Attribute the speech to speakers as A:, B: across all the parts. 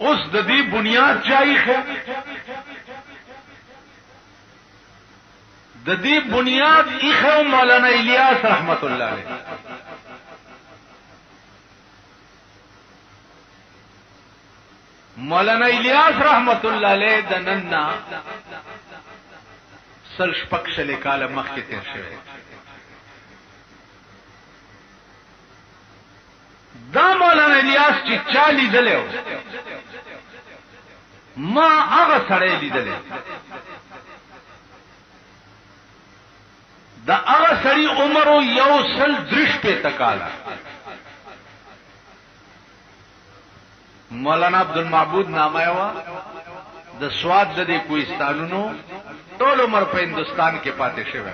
A: اوس د دې بنیاد چایخه د دې بنیاد ایخه مولانا الیاس رحمت الله علیه. مولانا الیاس رحمت الله علیه د نننا سل شپږ شلې کاله مخکې تیر شوی. دا مولانا الیاس چې چا لیدلی ما هغه سړی لیدلی دا هغه سړی عمر 103 کاله. مولانا عبدالمعبود نامه وا د سواد د دې کوهستانونو ټول عمر په هندستان کې پاتې شوی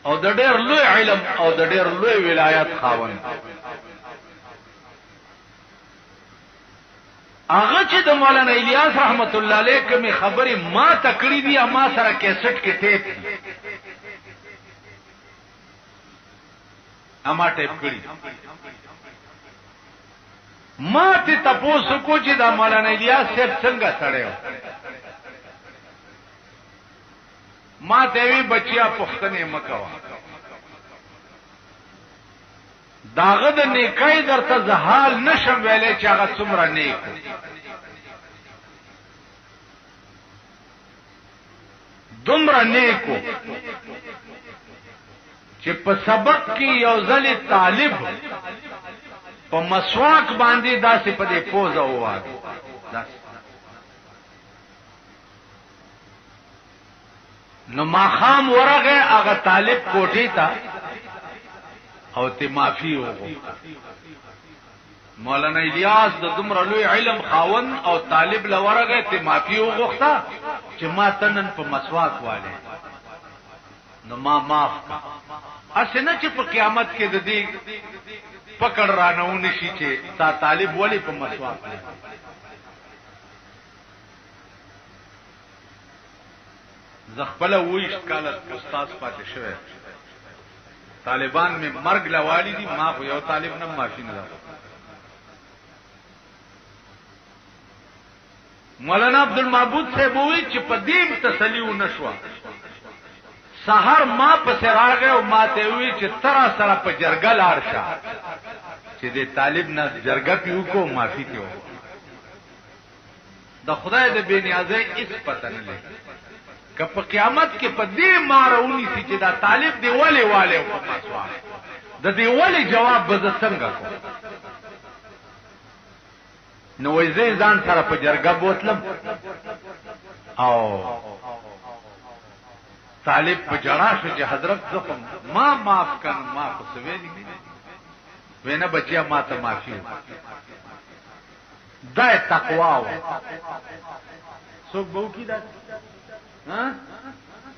A: او د ډېر لوی علم او د ډېر لوی ولایت خاوند. هغه چې د مولانا الیاس رحمت الله علیه کومې خبرې ما تکړې دي ما سره کیسټ کې ټیپ دي اما ټیپ کړی. ما ته تاسو کو چې دا مولانا الیاس صاحب څنګه سړیو. ما ته وی بچیا پښتنه مکوا داغه د نیکای درته زحال نشم ویلې چې هغه څومره نیک دومره نیکو چې په سبق کې یو ځل طالب په مسواک باندې داسې په دې پوزه وواږ. نو ماخام ورغه هغه طالب کوټې ته او ته معافي وغوښته. مولانا الیاس د دومره لوی علم خاون او طالب لورغه ته معافي وغوښته چې ما تنن په مسواک والے نو ما معاف کا. اسنه چې په قیامت کې د دې پکړ رانو نشي چې تا طالب ولی په مسواک والے. زخپله ویش کاله استاد پاتې شوی طالبان می مرګ لوالی دي ما خو یو طالب نه معافي نه. مولانا عبدالمعبود صاحب وی چې په دې تسلی و نشو. سحر ما پس راغه او ما ته وی چې ترا سره په جرګه لار شه چې دې طالب نه جرګه پیو کو معافي کیو. د خدای د بے نیازه اس پته نه لګي که په قیامت کې په دې مارونی سي چې دا طالب دی ولی والے او پاسوا د دې ولی جواب به څنګه کو. نو وې ځان سره په جرګه بوتلم او طالب په جړا شو چې حضرت زخم ما معاف کړ ما خو سویلی وینه بچیا ما ته معافي دا تقوا و. څوک بو کی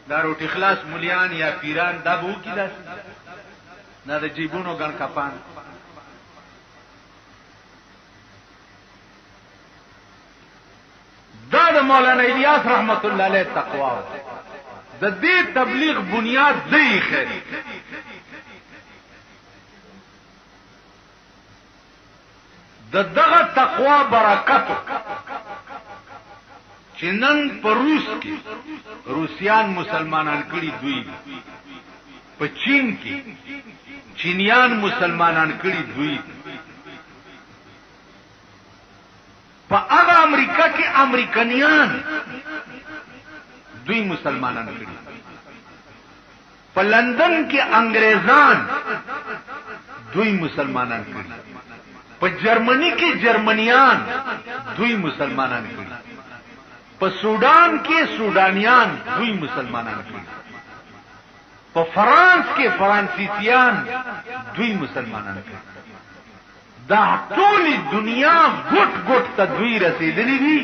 A: دا روټ اخلاص مليان یا پیران دا بو کی دا نه د جیبونو ګن کپان. دا د مولانا الیاس رحمت الله علیه تقوا د دې تبلیغ بنیاد دی خیر. د دغه تقوا برکت چې نن په روس کې روسیان مسلمانان کړي دوی په چین کې چینیان مسلمانان کړي دوی په هغه امریکا کې امریکایان دوی مسلمانان کړي په لندن کې انګريزان دوی مسلمانان کړي په جرمني کې جرمنیان دوی مسلمانان کړي په سودان کې سودانیان دوی مسلمانان کړي په فرانس کې فرانسیسیان دوی مسلمانان کړي. دا ټول دنیا ګټ ګټ ته دوی رسیدلی دي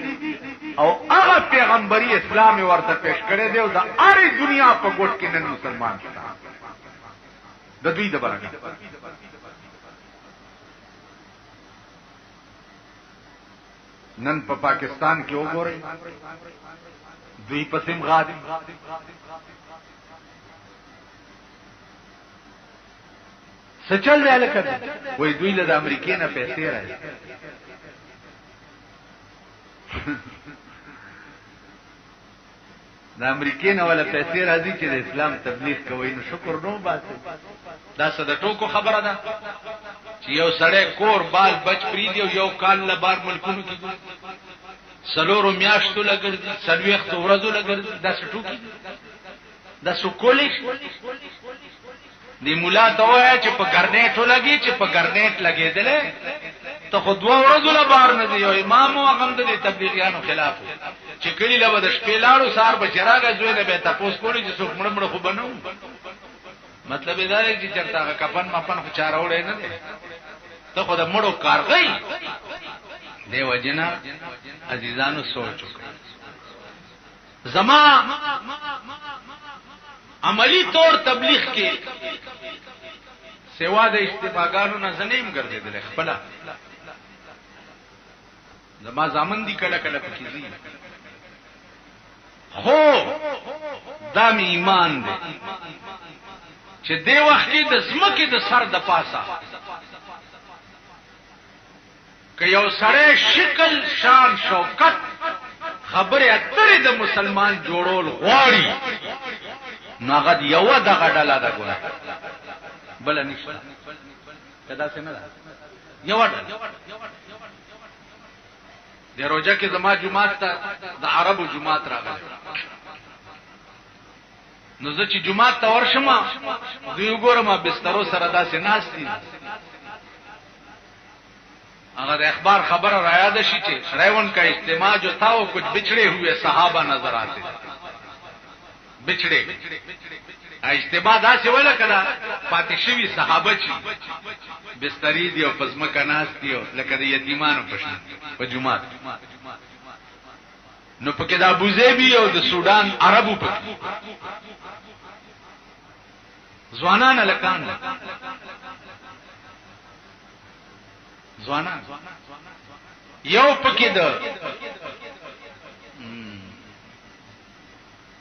A: او هغه پیغمبري اسلام ورته پیش کړی دی او دا اړې دنیا په ګټ کې نن مسلمان شته د دوی د برکت. نن په پاکستان کې وګورئ دوی پسیم غادي سچل دی لکه وای دوی له امریکای نه پیسې راځي د امریکای نه ولا پیسې راځي چې د اسلام تبلیغ کوي، نو شکر نو باسي. دا څه د ټوکو خبره ده چې یو سړی کور بال بچ پریدي او یو کال له بار ملکونو کې سلورو میاشتو لګرځي، سلويختو ورځو لګرځي. دا څه ټوکی دا څه کولی دی؟ مولا ته وایي چې په ګرنیټو لګي، چې په ګرنیټ لګېدلې ته خو 2 ورځو له بار نه دی. یو امام او هغه د تبلیغیانو خلاف چې کلی له د شپې لاړو سار بچراغه زوی نه به تاسو کولی چې څوک مړ خو بنو. مطلب دا دی چې چرته کفن مپن خو چاره وړي نه دی، ته خو د مړو کار کوي. دیو جنا عزیزانو سوچ وکړه. زما عملی طور تبلیغ کې سوا د اشتباهګانو نه زنیم ګرځیدل خپل. زما زامن دي کله کله پکې زی، خو دا می ایمان دی چې دی وخت کې د زمکه د سر د پاسه که یو سړی شکل شان شوکت خبره اترې د مسلمان جوړول غواړي، نو هغه یو دغه ډله ده ګوره، بل نشته. کدا څنګه ده یو ډله. د روزه کې زما جمعات ته د عربو جمعات راغله، نو زه چې جمعات ته ورشم دوی وګورم بسترو سره داسې ناس دي. اگر اخبار خبر را یاد شي چې ریون کا اجتماع جو تھا وہ کچھ بچھڑے ہوئے صحابہ نظر آتے. بچھڑے اجتماع دا څه ولا کړه پاتې شوی صحابه چې بستری دی او پزما کناس دی لکه د یتیمانو په جمعات. نو پکې د ابوظبي او د سودان عربو پکې ځوانان لکان ځوانان یو پکې د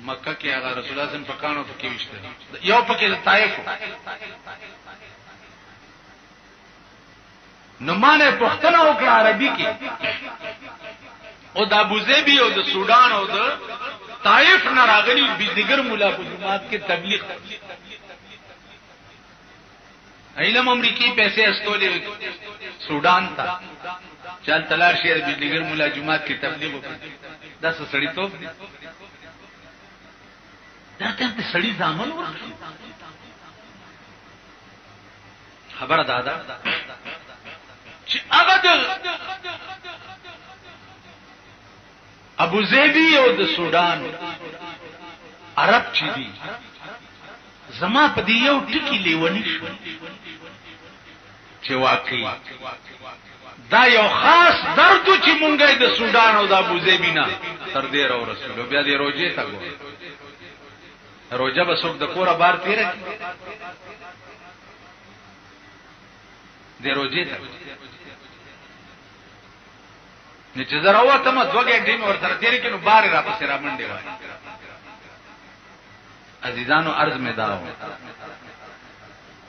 A: مکه کې هغه رسول الله صلی الله علیه وسلم پکانو پکې وشته، یو پکې د طائف. نو مانه پښتنه وکړه عربي کې او د ابوظبي او د سودان او د طائف نه راغلي بيدګر مولا په جماعت کې تبلیغ. علم امریکای پیسې استولې سودان ته چل تلار شهر بيدګر مولا جماعت کې تبلیغ وکړي. دا څه سړی توپ دي؟ دا ته سړی ځامن ورکړي. خبره دادا چې هغه د ابوظبي او د سودان عرب چې دي زما په دې یو ټکی لیونی شو چې واقعي دا یو خاص درد چې مونږه د سودان او د ابوظبي نه تر دې او رسول بیا د روزه ته ګو روزه به څوک د کوره بار تیر کی د روزه ته نه چې زرا وته ما 2 غنټې مې ورته تیر کینو بار را پسې را منډه وای. عزیزانو عرض می داو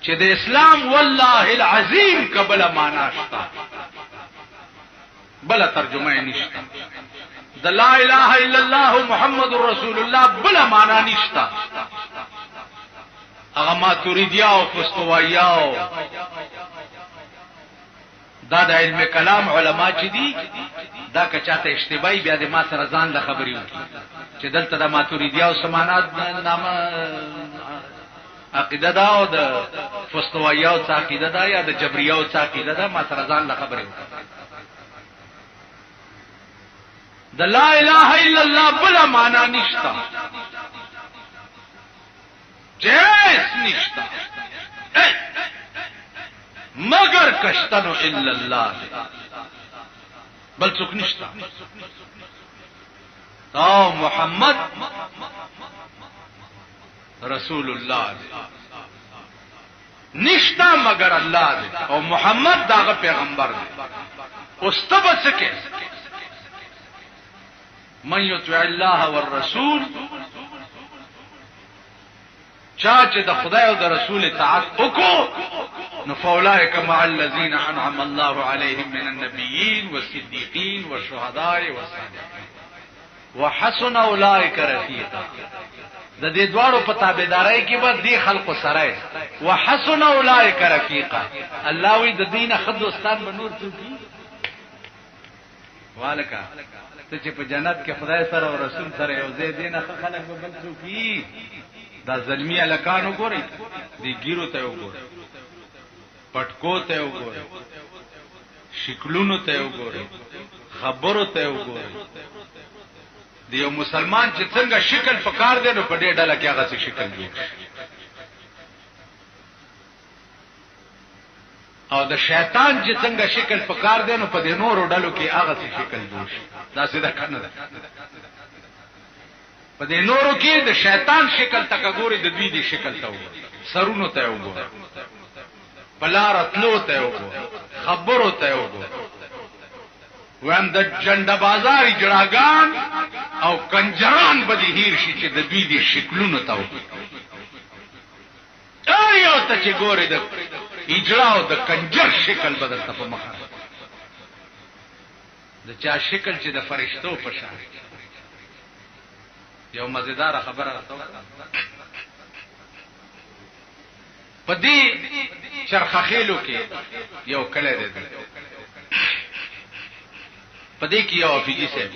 A: چې د اسلام والله العظیم قبل معنا شتا بل ترجمه نشتا، د لا اله الا الله محمد رسول الله بل معنا نشتا. هغه ماتوریدیا او فستوایاو دا د علم کلام علما چې دي دا که چاته اشتباهي بیا د ما سره ځان له خبرې وکړي چې دلته د ماتوریدیا او سمانات نامه عقیده دا او د فستوایاو او عقیده دا یا د جبریاو او عقیده دا ما سره ځان له خبرې وکړي. د لا اله الا الله بل معنا نشتا، جیس نشتا مگر کشتنو الا الله بل څوک نشتا. او محمد رسول الله نشتا مگر الله دی او محمد داغه پیغمبر دی. استبسکه من یطع الله والرسول چا چې د خدای او د رسول اطاعت وکړو نو فاولئک مع الذین انعم الله علیهم من النبیین والصدیقین والشهداء والصالحین وحسن اولئک رفیقا. د دې دواړو په تابعدارۍ کې به دې خلکو سره وحسن اولئک رفیقا. الله وی د دینه خدوستان به نور څوکي والکا ته چې په جنت کې خدای سره او رسول سره یو ځای دینه خلک به بل څوکي. دا ظلمی الکانو ګوري دی ګیرو ته وګوري پټکو ته وګوري شکلونو ته وګوري خبرو ته وګوري. دی یو مسلمان چې څنګه شکل پکار دی نو په دې ډله کې هغه څه شکل جوړ او د شیطان چې څنګه شکل پکار دی نو په دې نورو ډلو کې هغه څه شکل جوړ دا سیده کنه ده. په دې نورو کې د شیطان شکل تک ګوري د دوی دی شکل ته وګوري سرونو ته وګوري بلارتلو ته وګوري خبرو ته وګوري. وهم د جنډه بازاري جړاګان او کنجران به دې هیر شي چې د دوی دی شکلونو ته وګوري. ایو ته چې ګوري د اجرا او د کنجر شکل بدل ته په مخه د چا شکل چې د فرشتو په شان. یو مزیدار خبره راته په دې چرخخېلو کې یو کله دی په دې کې یو افیجی صاحب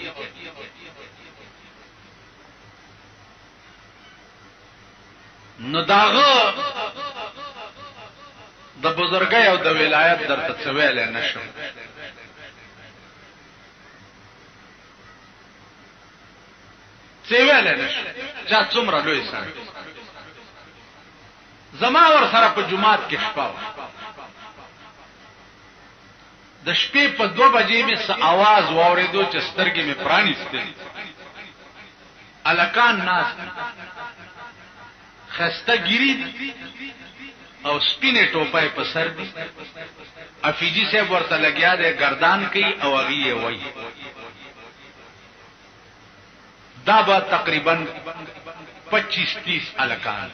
A: نو داغه د بزرګۍ او د ولایت درته څه ویل نشم. سیویل نشم چا څومره لوی سره زما ور سره په جمعات کې شپه د شپې په 2 بجې مې څه आवाज واورېدو چې سترګې مې پرانیستې الکان ناس خسته ګری او سپینې ټوپای په سر دي افیجی صاحب ورته لګیا دی گردان کوي او هغه وایي دا با تقریبا 25-30 الکان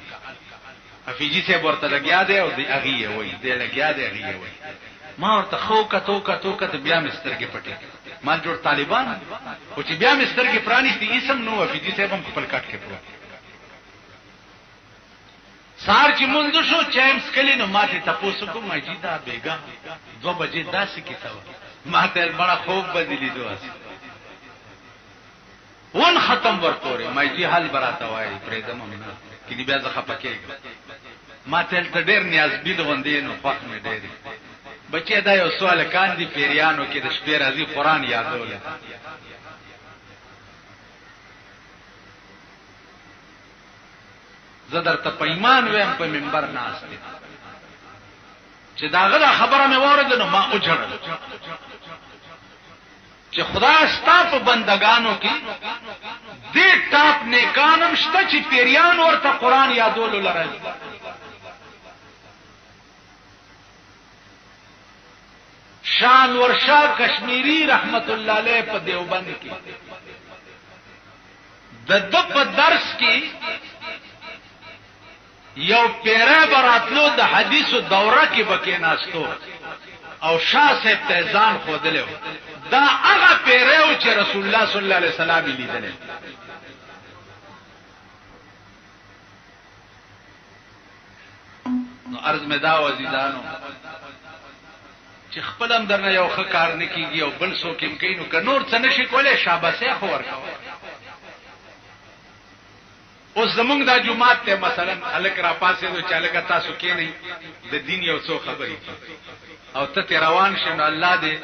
A: افیجی صاحب ورته لګیا دی او دی هغه وایي دی لګیا دی هغه وایي. ما ورته خو کته بیا مسترګې پټې ما جوړ طالبان او چې بیا مسترګې پرانیستي اسم نو افیجی صاحب هم خپل کټ کې پروت. سار چې مونږ شو چیمز کلی نو ماته تاسو کو ماجیدا بیگا 2 بجې داسې کیته ماته بڑا خوب بدلی دوه ون ختم ورکوره ماجی حال براته وای پرېدم نه کله بیا ځخه پکېږي ماته ته ډېر نیاز بيد غوندې نو خوښ مې ډېر بچي دا یو سوال کان دي پیریانو کې د شپې راځي قران یادول زدر ته پیمان ویم په منبر ناس دي چې داغه خبره مې وره نو ما اوجړل چې خدا ستا په بندگانو کې دې ټاپ نیکانم شته چې پیریان ورته قران یادول لرل. شان ورشا کشمیری رحمت الله علیه په دیوبند کې د په درس کې یو پیره براتلو د حدیثو دوره کې بکې ناستو او شاه صاحب ته ځان خودلو دا هغه پیره چې رسول الله صلی الله علیه وسلم لیدل. نو عرض مې دا وزیدانو چې خپل هم درنه یو ښه کار نه کیږي او بل څوک هم کوي نو که نور څه نشي کولای شاباسه خو ورکاو. اوس زمونږ دا جمعات ته مثلا الک را پاسې نو چالک تاسو کې نه د دین یو څو خبرې او ته روان شې الله دې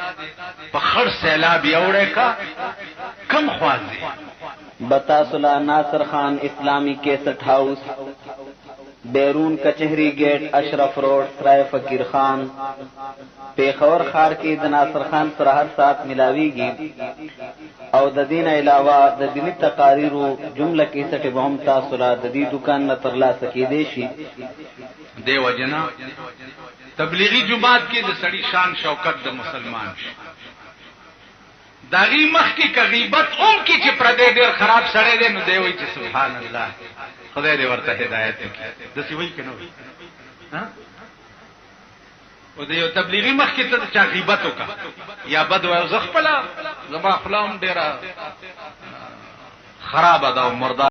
A: په خړ سیلاب یوړې کا کم خوازي.
B: بتا صلاح ناصر خان اسلامی کیسٹ ہاؤس بیرون کچہری گیٹ اشرف روڈ سرائے فقیر خان پیښور خار کې د ناصر خان سره هر سات ملاویږي او د دین علاوه د دینی تقاریرو جمله کیسټ به هم تاسو را د دې دکان نه ترلاسه کېدې شي.
A: دیو جنا تبلیغی جماعت کې د سړی شان شوکت د مسلمان شي داغي مخ کې غیبت اون کې چې پر دې ډېر خراب سړی دی نو دی وایي چې سبحان الله خدای دې ورته هدایت وکړي د سی وی کنه ها او د یو تبلیغي مخ کې ته چا غیبت وکړه یا بد وای زغ خپل زما خپلم ډیره خراب ده او مرده